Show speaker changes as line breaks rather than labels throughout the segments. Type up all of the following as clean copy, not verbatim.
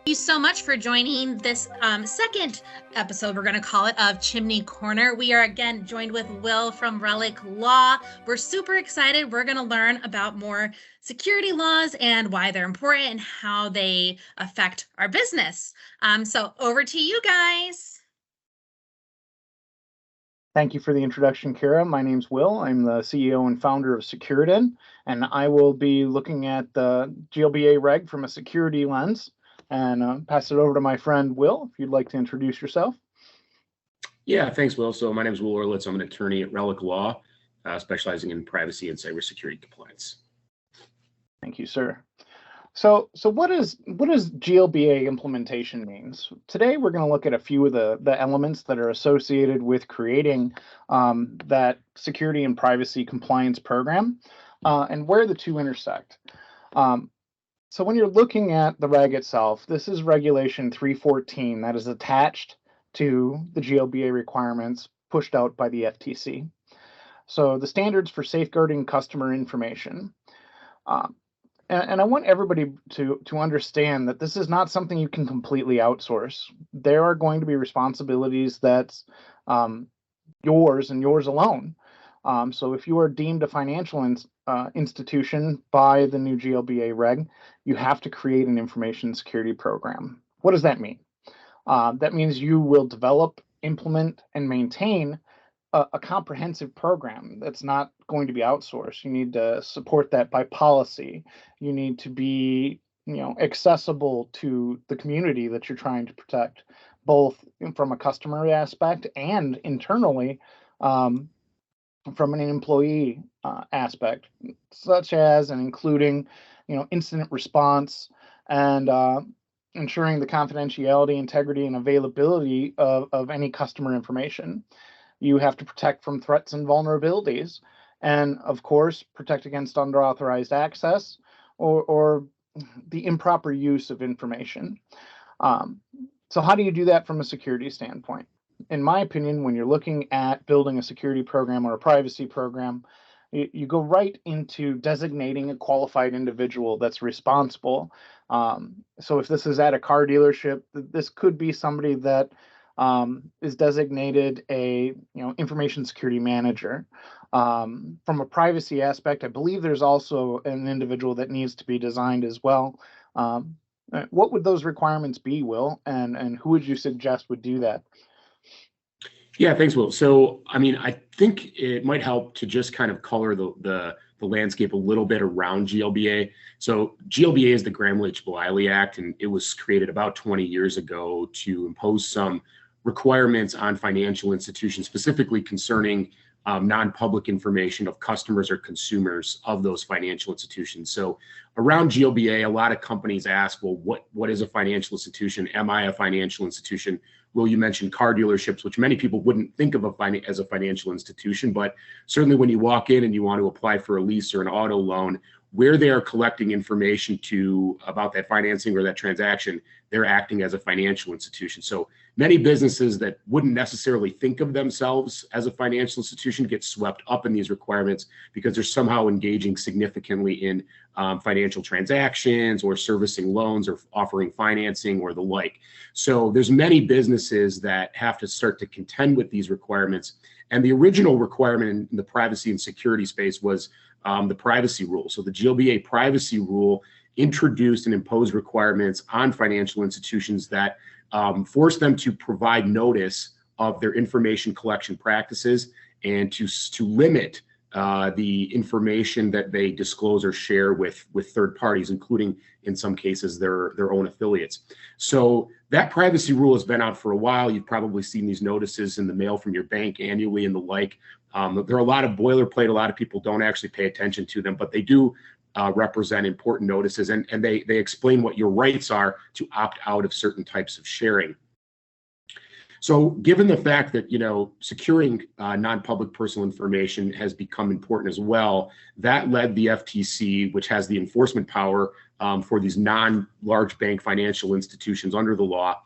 Thank you so much for joining this second episode, we're going to call it, of Chimney Corner. We are again joined with Wil from Relic Law. We're super excited. We're going to learn about more security laws and why they're important and how they affect our business. So over to you guys.
Thank you for the introduction, Kara. My name's Wil. I'm the CEO and founder of Securadin, and I will be looking at the GLBA reg from a security lens. And pass it over to my friend Wil, if you'd like to introduce yourself.
Yeah, thanks, Wil. So my name is Wil Orlewicz. I'm an attorney at Relic Law, specializing in privacy and cybersecurity compliance.
Thank you, sir. So what does GLBA implementation means? Today, we're going to look at a few of the elements that are associated with creating that security and privacy compliance program and where the two intersect. So when you're looking at the reg itself, this is Regulation 314 that is attached to the GLBA requirements pushed out by the FTC. So the standards for safeguarding customer information. And I want everybody to understand that this is not something you can completely outsource. There are going to be responsibilities that's yours and yours alone. So if you are deemed a financial institution by the new GLBA reg, you have to create an information security program. What does that mean? That means you will develop, implement, and maintain a comprehensive program that's not going to be outsourced. You need to support that by policy. You need to be, accessible to the community that you're trying to protect, both from a customer aspect and internally from an employee aspect, such as and including, incident response and ensuring the confidentiality, integrity, and availability of any customer information. You have to protect from threats and vulnerabilities, and of course, protect against unauthorized access or the improper use of information. So how do you do that from a security standpoint? In my opinion, when you're looking at building a security program or a privacy program, you go right into designating a qualified individual that's responsible. So if this is at a car dealership, this could be somebody that is designated a information security manager. From a privacy aspect, I believe there's also an individual that needs to be designed as well. What would those requirements be, Wil, and who would you suggest would do that?
Yeah, thanks, Wil. So, I think it might help to just kind of color the landscape a little bit around GLBA. So GLBA is the Gramm-Leach-Bliley Act, and it was created about 20 years ago to impose some requirements on financial institutions, specifically concerning non-public information of customers or consumers of those financial institutions. So around GLBA, a lot of companies ask, well, what is a financial institution? Am I a financial institution? Wil, you mentioned car dealerships, which many people wouldn't think of as a financial institution, but certainly when you walk in and you want to apply for a lease or an auto loan, where they are collecting information about that financing or that transaction, they're acting as a financial institution. So many businesses that wouldn't necessarily think of themselves as a financial institution get swept up in these requirements because they're somehow engaging significantly in financial transactions or servicing loans or offering financing or the like. So there's many businesses that have to start to contend with these requirements. And the original requirement in the privacy and security space was the privacy rule. So the GLBA privacy rule introduced and imposed requirements on financial institutions that force them to provide notice of their information collection practices and to limit the information that they disclose or share with third parties, including in some cases their own affiliates. So that privacy rule has been out for a while. You've probably seen these notices in the mail from your bank annually and the like. There are a lot of boilerplate. A lot of people don't actually pay attention to them, but they do represent important notices, and they explain what your rights are to opt out of certain types of sharing. So given the fact that, securing non-public personal information has become important as well, that led the FTC, which has the enforcement power for these non-large bank financial institutions under the law,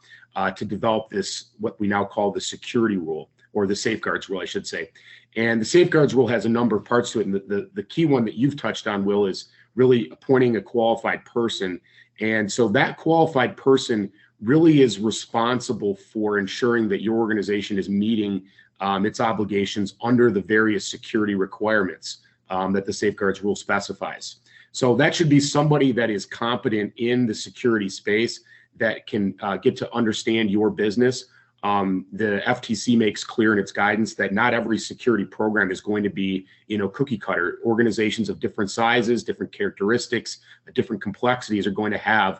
to develop this, what we now call the security rule, or the safeguards rule, I should say. And the safeguards rule has a number of parts to it. And the key one that you've touched on, Will, is really appointing a qualified person. And so that qualified person really is responsible for ensuring that your organization is meeting its obligations under the various security requirements that the safeguards rule specifies. So that should be somebody that is competent in the security space, that can get to understand your business. The FTC makes clear in its guidance that not every security program is going to be, cookie cutter. Organizations of different sizes, different characteristics, different complexities are going to have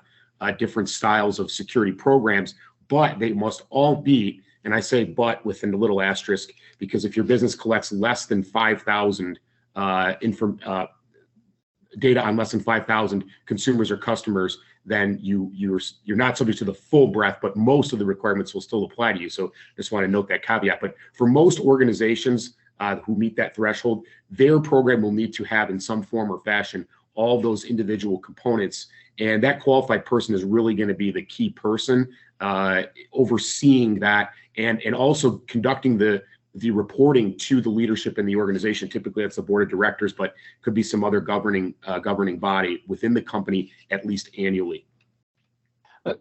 different styles of security programs, but they must all be, and I say but with a little asterisk, because if your business collects less than 5,000 data on less than 5,000 consumers or customers, then you're not subject to the full breadth, but most of the requirements will still apply to you. So just want to note that caveat. But for most organizations who meet that threshold, their program will need to have in some form or fashion all those individual components. And that qualified person is really going to be the key person overseeing that, and also conducting the reporting to the leadership in the organization. Typically that's the board of directors, but could be some other governing body within the company, at least annually.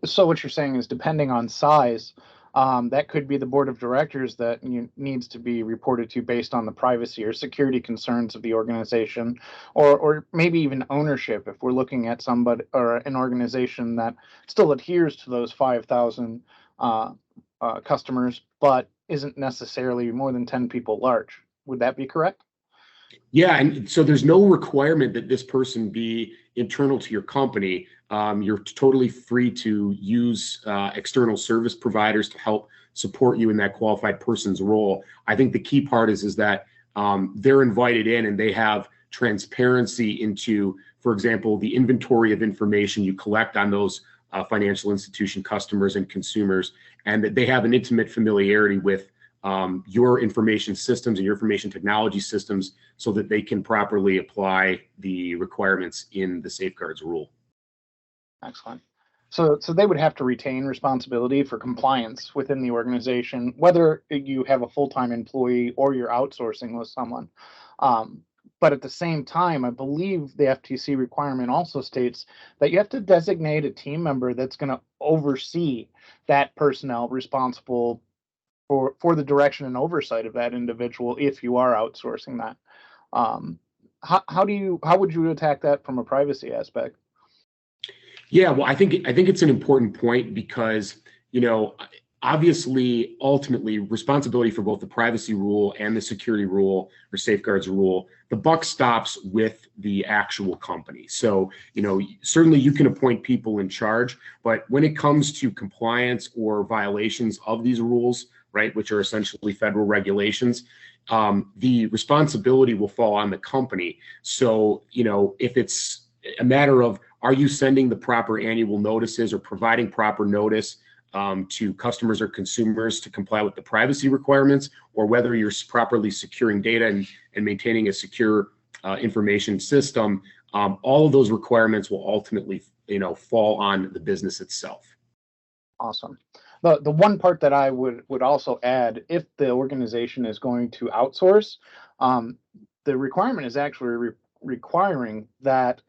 So what you're saying is, depending on size, that could be the board of directors that needs to be reported to based on the privacy or security concerns of the organization, or maybe even ownership. If we're looking at somebody or an organization that still adheres to those 5,000 customers, but isn't necessarily more than 10 people large. Would that be correct?
Yeah, and so there's no requirement that this person be internal to your company. You're totally free to use external service providers to help support you in that qualified person's role. I think the key part is that they're invited in and they have transparency into, for example, the inventory of information you collect on those financial institution customers and consumers, and that they have an intimate familiarity with your information systems and your information technology systems, so that they can properly apply the requirements in the safeguards rule.
Excellent. So they would have to retain responsibility for compliance within the organization, whether you have a full-time employee or you're outsourcing with someone. But at the same time, I believe the FTC requirement also states that you have to designate a team member that's going to oversee that personnel responsible for the direction and oversight of that individual if you are outsourcing that. How would you attack that from a privacy aspect?
Yeah, well, I think it's an important point because, obviously, ultimately, responsibility for both the privacy rule and the security rule or safeguards rule, the buck stops with the actual company. So, certainly you can appoint people in charge, but when it comes to compliance or violations of these rules, right, which are essentially federal regulations, the responsibility will fall on the company. So, if it's a matter of, are you sending the proper annual notices or providing proper notice to customers or consumers to comply with the privacy requirements, or whether you're properly securing data and maintaining a secure information system, all of those requirements will ultimately, fall on the business itself.
Awesome. The one part that I would also add, if the organization is going to outsource, the requirement is actually requiring that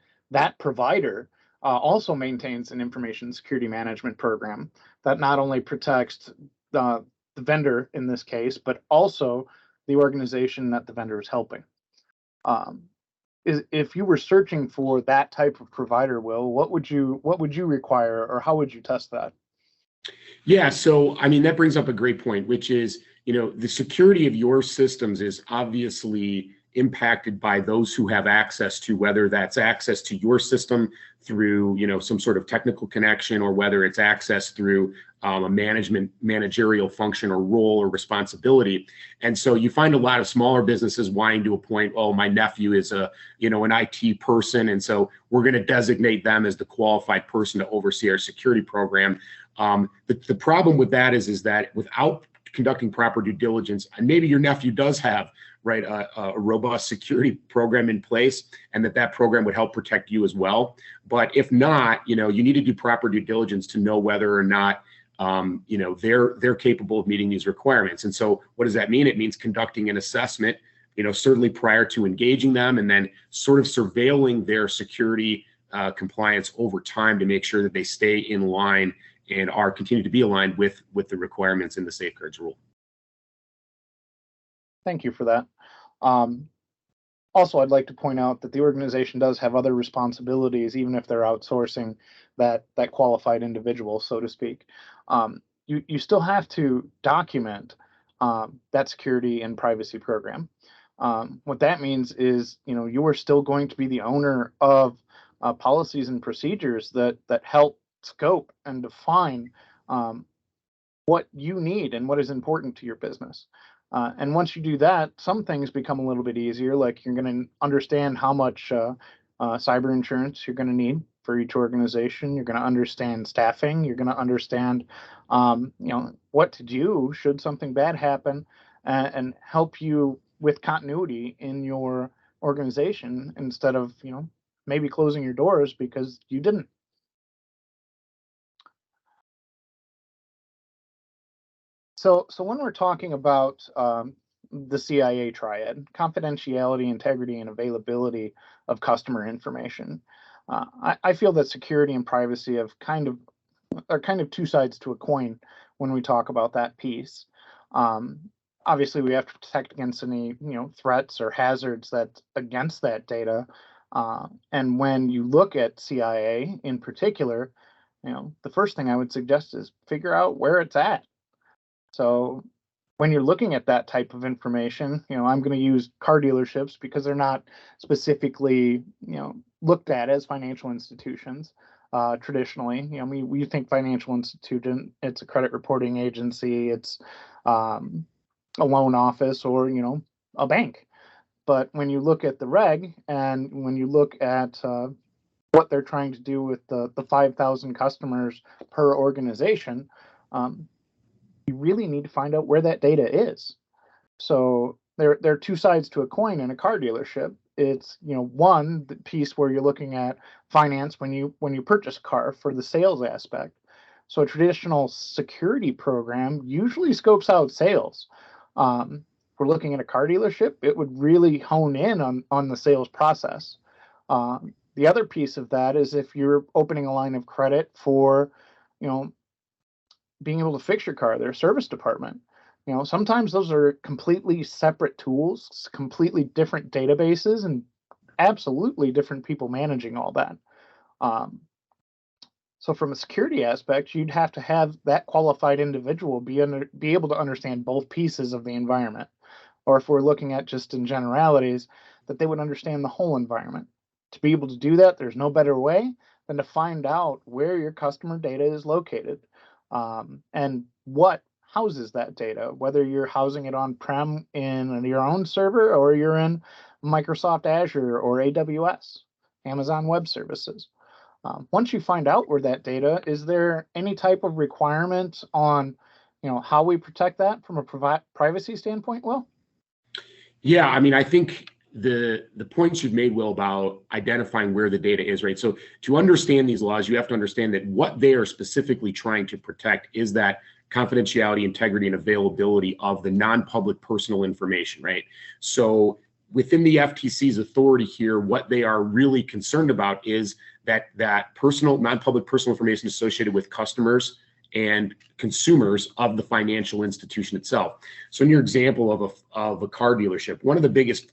provider also maintains an information security management program that not only protects the vendor in this case, but also the organization that the vendor is helping. If you were searching for that type of provider, Will, what would you require, or how would you test that?
Yeah, so that brings up a great point, which is, the security of your systems is obviously impacted by those who have access to, whether that's access to your system through, some sort of technical connection, or whether it's access through a managerial function or role or responsibility. And so you find a lot of smaller businesses wanting to appoint, oh, my nephew is an IT person, and so we're going to designate them as the qualified person to oversee our security program. The problem with that is that without conducting proper due diligence, and maybe your nephew does have, right, a robust security program in place, and that program would help protect you as well. But if not, you need to do proper due diligence to know whether or not they're capable of meeting these requirements. And so what does that mean? It means conducting an assessment, certainly prior to engaging them, and then sort of surveilling their security compliance over time to make sure that they stay in line and are continue to be aligned with the requirements in the safeguards rule.
Thank you for that. Also, I'd like to point out that the organization does have other responsibilities, even if they're outsourcing that qualified individual, so to speak. You still have to document that security and privacy program. What that means is, you are still going to be the owner of policies and procedures that help scope and define what you need and what is important to your business. And once you do that, some things become a little bit easier, like you're going to understand how much cyber insurance you're going to need for each organization. You're going to understand staffing. You're going to understand, what to do should something bad happen, and help you with continuity in your organization instead of, maybe closing your doors because you didn't. So when we're talking about the CIA triad, confidentiality, integrity, and availability of customer information, I feel that security and privacy are kind of two sides to a coin when we talk about that piece. Obviously, we have to protect against any threats or hazards against that data. And when you look at CIA in particular, the first thing I would suggest is figure out where it's at. So when you're looking at that type of information, I'm going to use car dealerships because they're not specifically, looked at as financial institutions traditionally. We think financial institution, it's a credit reporting agency, it's a loan office, or a bank. But when you look at the reg and when you look at what they're trying to do with the 5,000 customers per organization, you really need to find out where that data is. So there are two sides to a coin in a car dealership. It's one, the piece where you're looking at finance when you purchase a car for the sales aspect. So a traditional security program usually scopes out sales. If we're looking at a car dealership, it would really hone in on the sales process. The other piece of that is if you're opening a line of credit for, being able to fix your car, their service department. Sometimes those are completely separate tools, completely different databases, and absolutely different people managing all that. So from a security aspect, you'd have to have that qualified individual be able to understand both pieces of the environment. Or if we're looking at just in generalities, that they would understand the whole environment. To be able to do that, there's no better way than to find out where your customer data is located, and what houses that data, whether you're housing it on-prem in your own server or you're in Microsoft Azure or AWS, Amazon Web Services. Once you find out where that data, is there any type of requirement on, how we protect that from a privacy standpoint? Well,
yeah, I think the points you've made, Will, about identifying where the data is, right? So to understand these laws, you have to understand that what they are specifically trying to protect is that confidentiality, integrity, and availability of the non-public personal information, right? So within the FTC's authority here, what they are really concerned about is that personal, non-public personal information associated with customers and consumers of the financial institution itself. So in your example of a car dealership, one of the biggest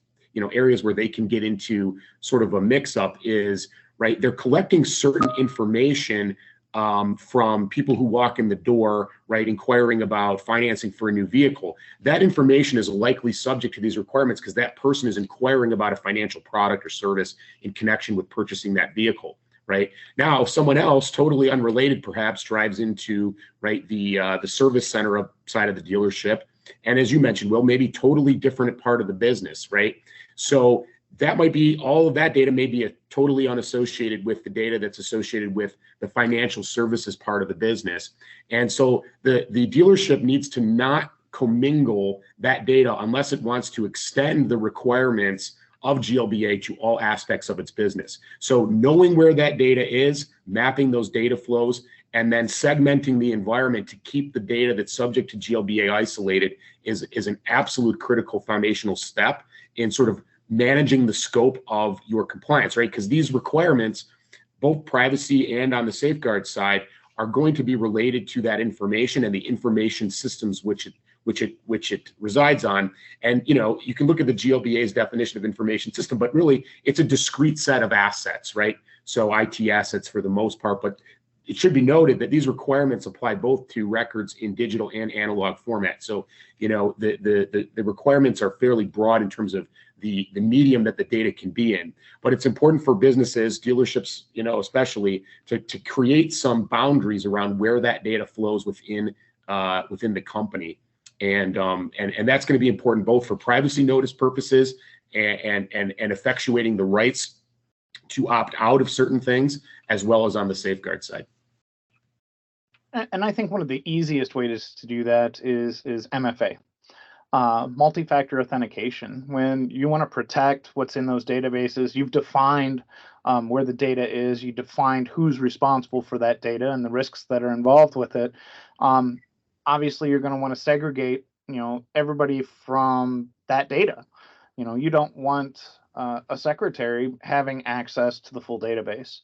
areas where they can get into sort of a mix-up is, right, they're collecting certain information from people who walk in the door, right, inquiring about financing for a new vehicle. That information is likely subject to these requirements because that person is inquiring about a financial product or service in connection with purchasing that vehicle, right? Now, if someone else, totally unrelated perhaps, drives into, right, the service center side of the dealership, and as you mentioned, Will, maybe totally different part of the business, right? So that might be, all of that data may be totally unassociated with the data that's associated with the financial services part of the business. And so the dealership needs to not commingle that data unless it wants to extend the requirements of GLBA to all aspects of its business. So knowing where that data is, mapping those data flows, and then segmenting the environment to keep the data that's subject to GLBA isolated is an absolute critical foundational step in sort of managing the scope of your compliance, right? Because these requirements, both privacy and on the safeguard side, are going to be related to that information and the information systems which it resides on. And you can look at the GLBA's definition of information system, but really it's a discrete set of assets, right? So IT assets for the most part, but it should be noted that these requirements apply both to records in digital and analog format. So, the requirements are fairly broad in terms of the medium that the data can be in. But it's important for businesses, dealerships, especially to create some boundaries around where that data flows within the company. And that's going to be important both for privacy notice purposes and effectuating the rights to opt out of certain things, as well as on the safeguard side.
And I think one of the easiest ways to do that is MFA, multi-factor authentication. When you want to protect what's in those databases, you've defined where the data is, you defined who's responsible for that data and the risks that are involved with it. Obviously, you're going to want to segregate, everybody from that data. You don't want a secretary having access to the full database.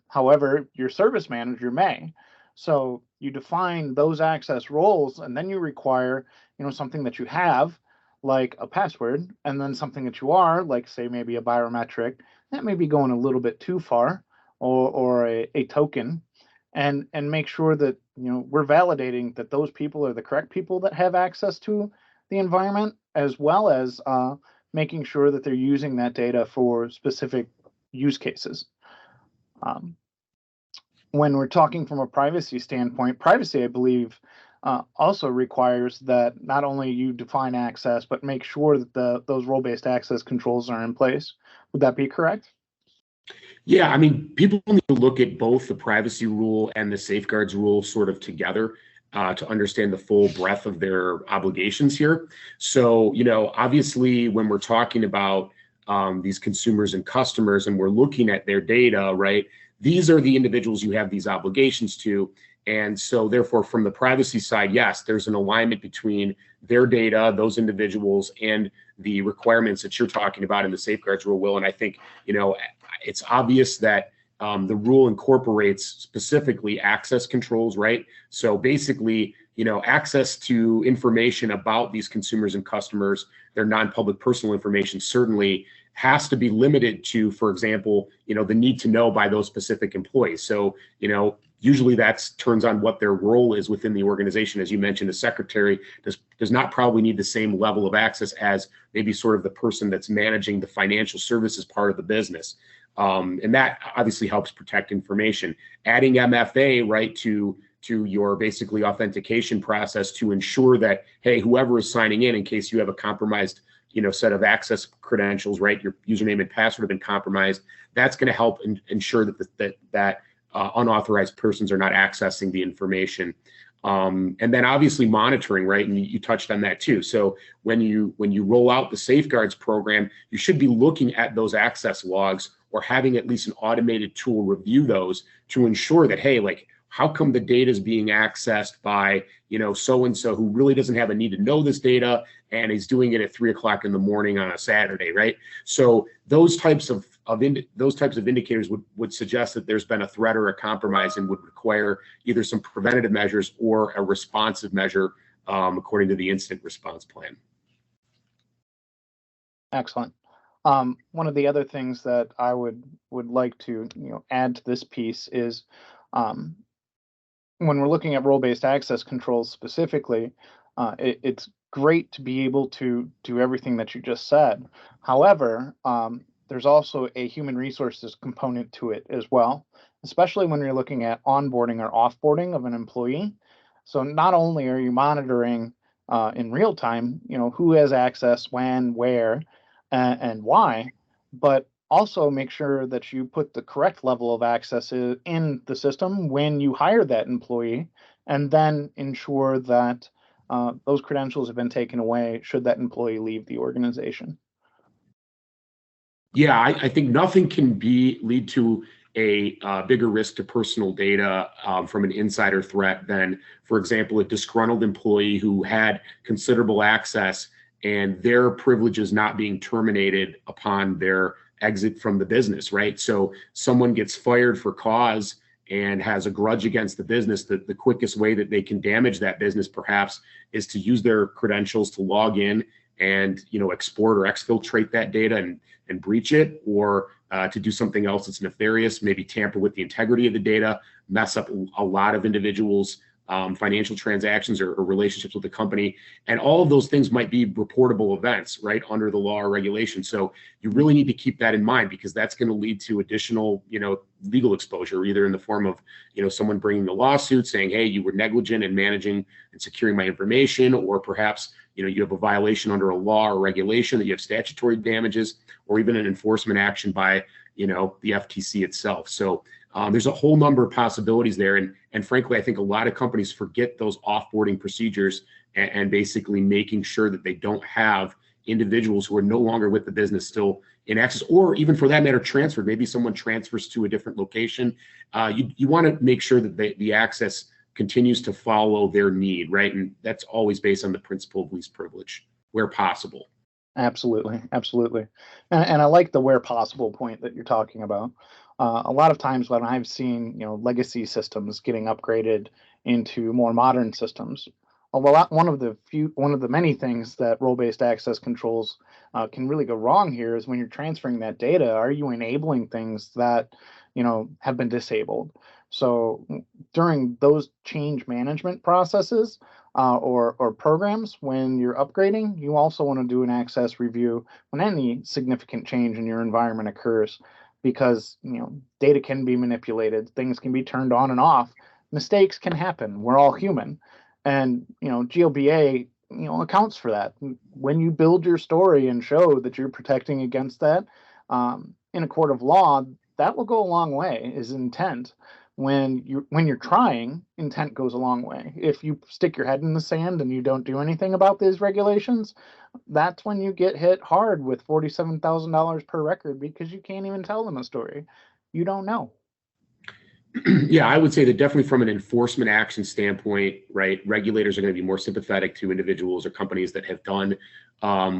However, your service manager may. So you define those access roles, and then you require, something that you have, like a password, and then something that you are, like say maybe a biometric, that may be going a little bit too far, or a token, and make sure that we're validating that those people are the correct people that have access to the environment, as well as making sure that they're using that data for specific use cases. When we're talking from a privacy standpoint, privacy, I believe, also requires that not only you define access, but make sure that those role-based access controls are in place. Would that be correct?
Yeah, I mean, people need to look at both the privacy rule and the safeguards rule sort of together to understand the full breadth of their obligations here. So, obviously, when we're talking about these consumers and customers, and we're looking at their data, right? These are the individuals you have these obligations to. And so therefore, from the privacy side, yes, there's an alignment between their data, those individuals, and the requirements that you're talking about in the safeguards rule, Will. And I think, it's obvious that the rule incorporates specifically access controls, right? So basically, access to information about these consumers and customers, their non-public personal information certainly has to be limited to, for example, the need to know by those specific employees. So, usually that turns on what their role is within the organization. As you mentioned, the secretary does not probably need the same level of access as maybe sort of the person that's managing the financial services part of the business. And that obviously helps protect information. Adding MFA, right, to your basically authentication process to ensure that, hey, whoever is signing in case you have a compromised set of access credentials, right? Your username and password have been compromised. That's going to help ensure that unauthorized persons are not accessing the information. And then obviously monitoring, right? And you touched on that too. So when you roll out the safeguards program, you should be looking at those access logs or having at least an automated tool review those to ensure that, hey, like, how come the data is being accessed by, so-and-so who really doesn't have a need to know this data and he's doing it at 3 o'clock in the morning on a Saturday, right? So those types of indicators would suggest that there's been a threat or a compromise and would require either some preventative measures or a responsive measure according to the incident response plan.
Excellent. One of the other things that I would like to add to this piece is when we're looking at role-based access controls specifically, it's great to be able to do everything that you just said. However, there's also a human resources component to it as well, especially when you're looking at onboarding or offboarding of an employee. So not only are you monitoring in real time, who has access, when, where, and why, but also make sure that you put the correct level of access in the system when you hire that employee, and then ensure that those credentials have been taken away should that employee leave the organization.
Yeah, I think nothing can lead to a bigger risk to personal data from an insider threat than, for example, a disgruntled employee who had considerable access and their privileges not being terminated upon their exit from the business, right? So someone gets fired for cause and has a grudge against the business. The quickest way that they can damage that business perhaps is to use their credentials to log in and export or exfiltrate that data and breach it, or to do something else that's nefarious, maybe tamper with the integrity of the data, mess up a lot of individuals' financial transactions or relationships with the company. And all of those things might be reportable events, right, under the law or regulation. So you really need to keep that in mind, because that's going to lead to additional, legal exposure, either in the form of, someone bringing a lawsuit saying, hey, you were negligent in managing and securing my information, or perhaps, you have a violation under a law or regulation that you have statutory damages, or even an enforcement action by, the FTC itself. So there's a whole number of possibilities there. And frankly, I think a lot of companies forget those offboarding procedures and basically making sure that they don't have individuals who are no longer with the business still in access, or even for that matter, transferred. Maybe someone transfers to a different location. You want to make sure that the access continues to follow their need, right? And that's always based on the principle of least privilege where possible.
Absolutely. And I like the where possible point that you're talking about. A lot of times when I've seen, legacy systems getting upgraded into more modern systems, one of the many things that role-based access controls can really go wrong here is when you're transferring that data, are you enabling things that, have been disabled? So during those change management processes or programs, when you're upgrading, you also want to do an access review when any significant change in your environment occurs, because data can be manipulated, things can be turned on and off, mistakes can happen. We're all human, and GLBA accounts for that. When you build your story and show that you're protecting against that in a court of law, that will go a long way. Is intent. When you're trying, intent goes a long way. If you stick your head in the sand and you don't do anything about these regulations, that's when you get hit hard with $47,000 per record, because you can't even tell them a story. You don't know.
Yeah, I would say that definitely from an enforcement action standpoint, right, regulators are going to be more sympathetic to individuals or companies that have done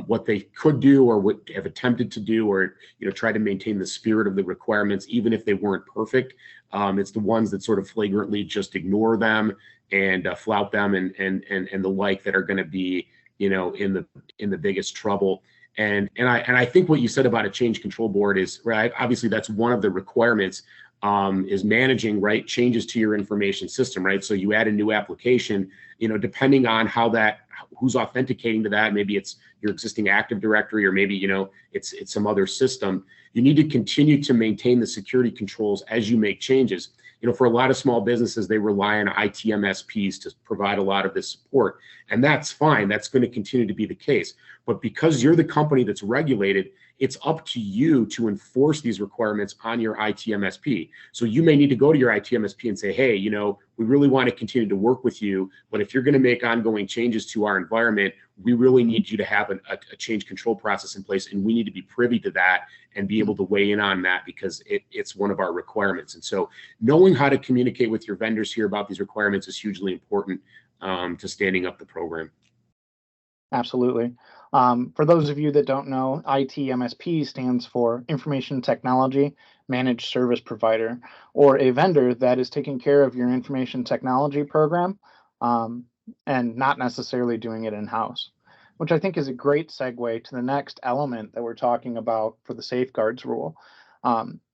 what they could do or what have attempted to do, or try to maintain the spirit of the requirements, even if they weren't perfect. It's the ones that sort of flagrantly just ignore them and flout them and the like that are going to be in the biggest trouble. And I think what you said about a change control board is right. Obviously, that's one of the requirements. Is managing changes to your information system, right? So you add a new application, depending on who's authenticating to that, maybe it's your existing Active Directory, or maybe it's some other system. You need to continue to maintain the security controls as you make changes. For a lot of small businesses, they rely on IT MSPs to provide a lot of this support, and that's fine. That's going to continue to be the case. But because you're the company that's regulated, it's up to you to enforce these requirements on your IT MSP. So you may need to go to your IT MSP and say, hey, we really want to continue to work with you, but if you're going to make ongoing changes to our environment, we really need you to have a change control process in place, and we need to be privy to that and be able to weigh in on that, because it's one of our requirements. And so knowing how to communicate with your vendors here about these requirements is hugely important to standing up the program.
Absolutely. For those of you that don't know, IT MSP stands for Information Technology Managed Service Provider, or a vendor that is taking care of your information technology program and not necessarily doing it in-house, which I think is a great segue to the next element that we're talking about for the safeguards rule.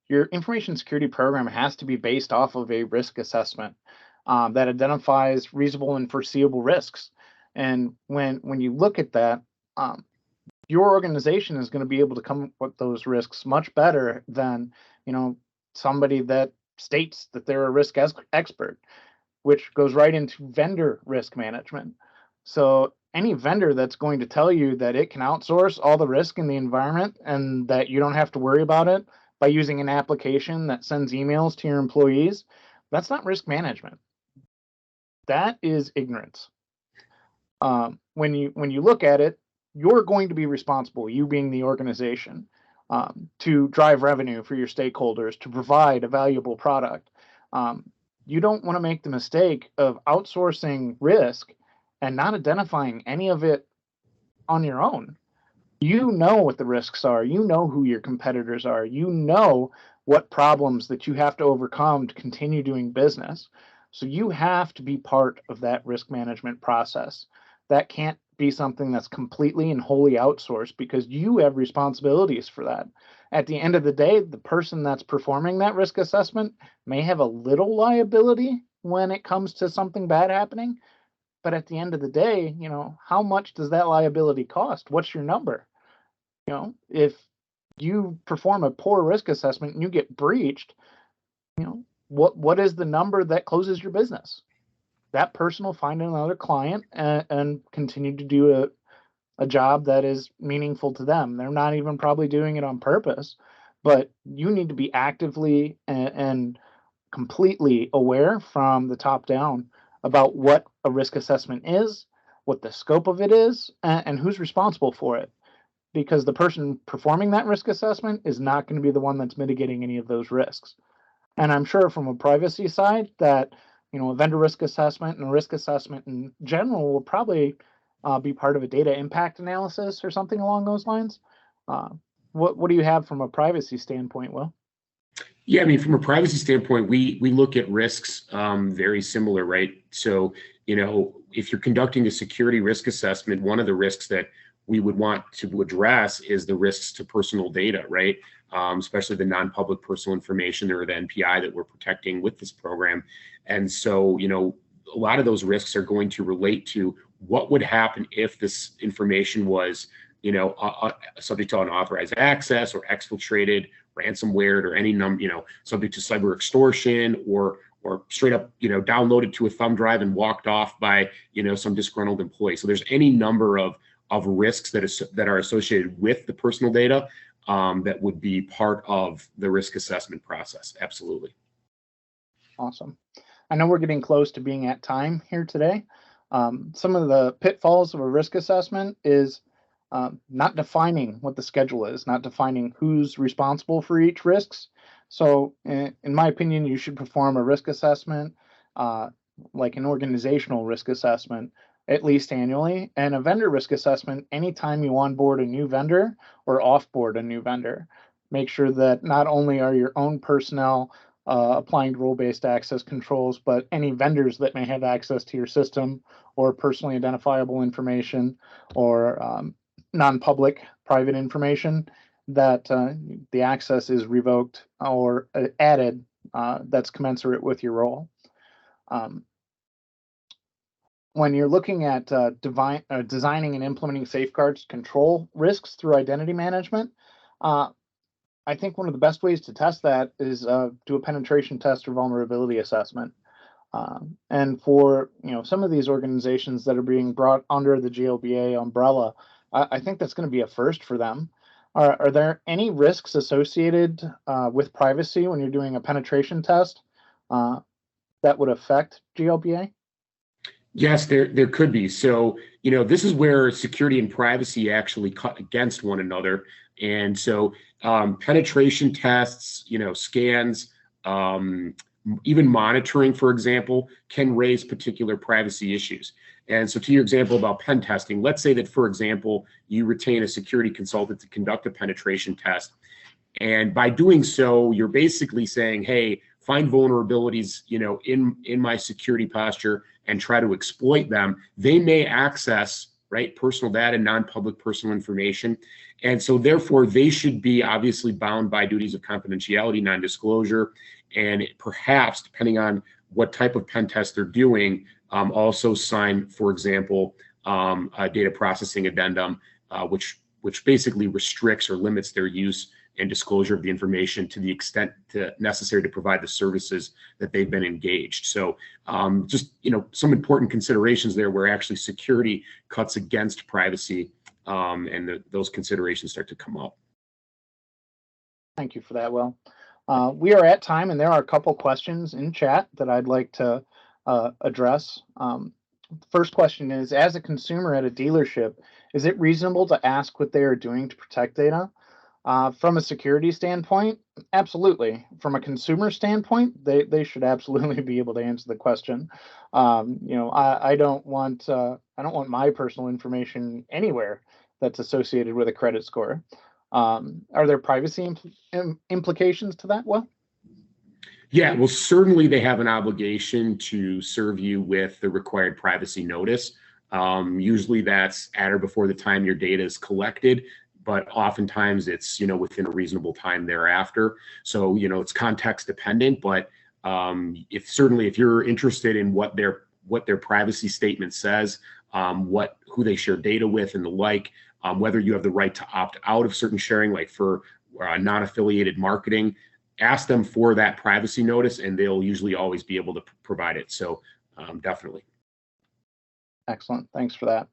Your information security program has to be based off of a risk assessment that identifies reasonable and foreseeable risks. And when you look at that, your organization is going to be able to come up with those risks much better than somebody that states that they're a risk expert, which goes right into vendor risk management. So any vendor that's going to tell you that it can outsource all the risk in the environment and that you don't have to worry about it by using an application that sends emails to your employees, that's not risk management. That is ignorance. When you look at it, you're going to be responsible, you being the organization, to drive revenue for your stakeholders, to provide a valuable product. You don't want to make the mistake of outsourcing risk and not identifying any of it on your own. You know what the risks are. You know who your competitors are. You know what problems that you have to overcome to continue doing business. So you have to be part of that risk management process. That can't be something that's completely and wholly outsourced because you have responsibilities for that. At the end of the day, the person that's performing that risk assessment may have a little liability when it comes to something bad happening. But at the end of the day, how much does that liability cost? What's your number? If you perform a poor risk assessment and you get breached, what is the number that closes your business? That person will find another client and continue to do a job that is meaningful to them. They're not even probably doing it on purpose, but you need to be actively and completely aware from the top down about what a risk assessment is, what the scope of it is, and who's responsible for it. Because the person performing that risk assessment is not going to be the one that's mitigating any of those risks. And I'm sure from a privacy side that, a vendor risk assessment and a risk assessment in general will probably be part of a data impact analysis or something along those lines. What do you have from a privacy standpoint, Will?
Yeah, I mean, from a privacy standpoint, we look at risks very similar, right? So, if you're conducting a security risk assessment, one of the risks that we would want to address is the risks to personal data, right? Especially the non-public personal information or the NPI that we're protecting with this program. And so, a lot of those risks are going to relate to what would happen if this information was, subject to unauthorized access or exfiltrated, ransomware, or any subject to cyber extortion or straight up, downloaded to a thumb drive and walked off by, some disgruntled employee. So there's any number of risks that are associated with the personal data that would be part of the risk assessment process. Absolutely.
Awesome. I know we're getting close to being at time here today. Some of the pitfalls of a risk assessment is not defining what the schedule is, not defining who's responsible for each risks. So in my opinion, you should perform a risk assessment, like an organizational risk assessment, at least annually, and a vendor risk assessment anytime you onboard a new vendor or offboard a new vendor. Make sure that not only are your own personnel applying role-based access controls, but any vendors that may have access to your system or personally identifiable information or non-public private information, that the access is revoked or added that's commensurate with your role. When you're looking at designing and implementing safeguards to control risks through identity management, I think one of the best ways to test that is do a penetration test or vulnerability assessment. And for some of these organizations that are being brought under the GLBA umbrella, I think that's going to be a first for them. Are there any risks associated with privacy when you're doing a penetration test that would affect GLBA?
Yes, there could be. So, this is where security and privacy actually cut against one another. And so penetration tests, scans, even monitoring, for example, can raise particular privacy issues. And so to your example about pen testing, let's say that, for example, you retain a security consultant to conduct a penetration test. And by doing so, you're basically saying, hey, find vulnerabilities, in my security posture and try to exploit them. They may access, right, personal data, non-public personal information. And so therefore they should be obviously bound by duties of confidentiality, non-disclosure, and perhaps, depending on what type of pen test they're doing, also sign, for example, a data processing addendum, which basically restricts or limits their use and disclosure of the information to the extent necessary to provide the services that they've been engaged. So just, some important considerations there where actually security cuts against privacy, and those considerations start to come up.
Thank you for that, Will. We are at time, and there are a couple questions in chat that I'd like to address. First question is, as a consumer at a dealership, is it reasonable to ask what they are doing to protect data? From a security standpoint, absolutely. From a consumer standpoint, they should absolutely be able to answer the question. I don't want my personal information anywhere that's associated with a credit score. Are there privacy implications to that? Well,
Yeah, well, certainly they have an obligation to serve you with the required privacy notice. Usually that's at or before the time your data is collected, but oftentimes it's, within a reasonable time thereafter. So, it's context dependent, but if you're interested in what their privacy statement says, who they share data with and the like, whether you have the right to opt out of certain sharing, like for non-affiliated marketing, ask them for that privacy notice and they'll usually always be able to provide it. So definitely.
Excellent. Thanks for that.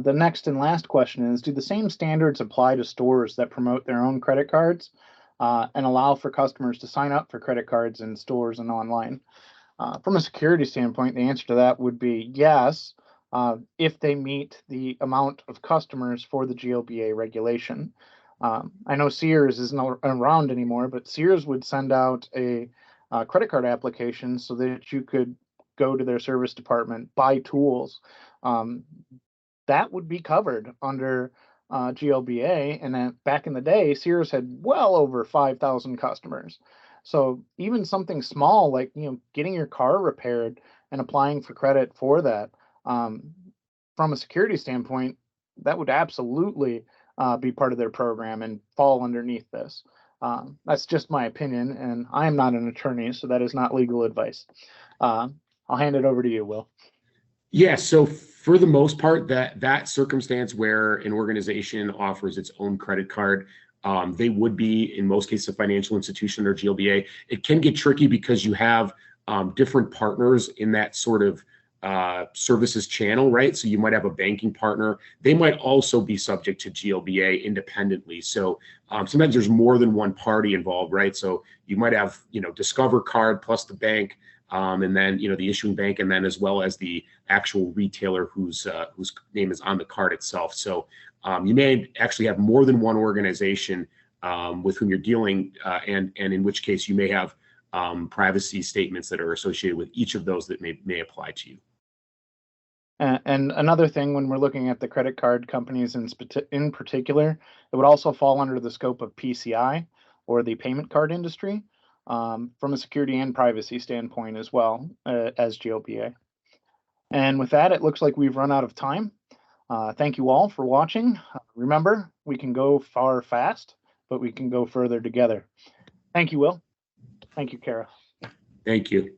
The next and last question is, do the same standards apply to stores that promote their own credit cards and allow for customers to sign up for credit cards in stores and online? From a security standpoint, the answer to that would be yes, if they meet the amount of customers for the GLBA regulation. I know Sears isn't around anymore, but Sears would send out a credit card application so that you could go to their service department, buy tools. That would be covered under GLBA. And then back in the day, Sears had well over 5,000 customers. So even something small like getting your car repaired and applying for credit for that, from a security standpoint, that would absolutely be part of their program and fall underneath this. That's just my opinion, and I am not an attorney, so that is not legal advice. I'll hand it over to you, Will.
Yeah, so for the most part, that circumstance where an organization offers its own credit card, they would be, in most cases, a financial institution or GLBA. It can get tricky because you have different partners in that sort of services channel, right? So you might have a banking partner. They might also be subject to GLBA independently. So sometimes there's more than one party involved, right? So you might have, Discover Card plus the bank, and then, the issuing bank, and then as well as the actual retailer whose name is on the card itself. So you may actually have more than one organization with whom you're dealing, and in which case you may have privacy statements that are associated with each of those that may apply to you.
And another thing, when we're looking at the credit card companies in particular, it would also fall under the scope of PCI, or the payment card industry, from a security and privacy standpoint as well as GLBA. And with that, it looks like we've run out of time. Thank you all for watching. Remember, we can go far fast, but we can go further together. Thank you, Will. Thank you, Kara.
Thank you.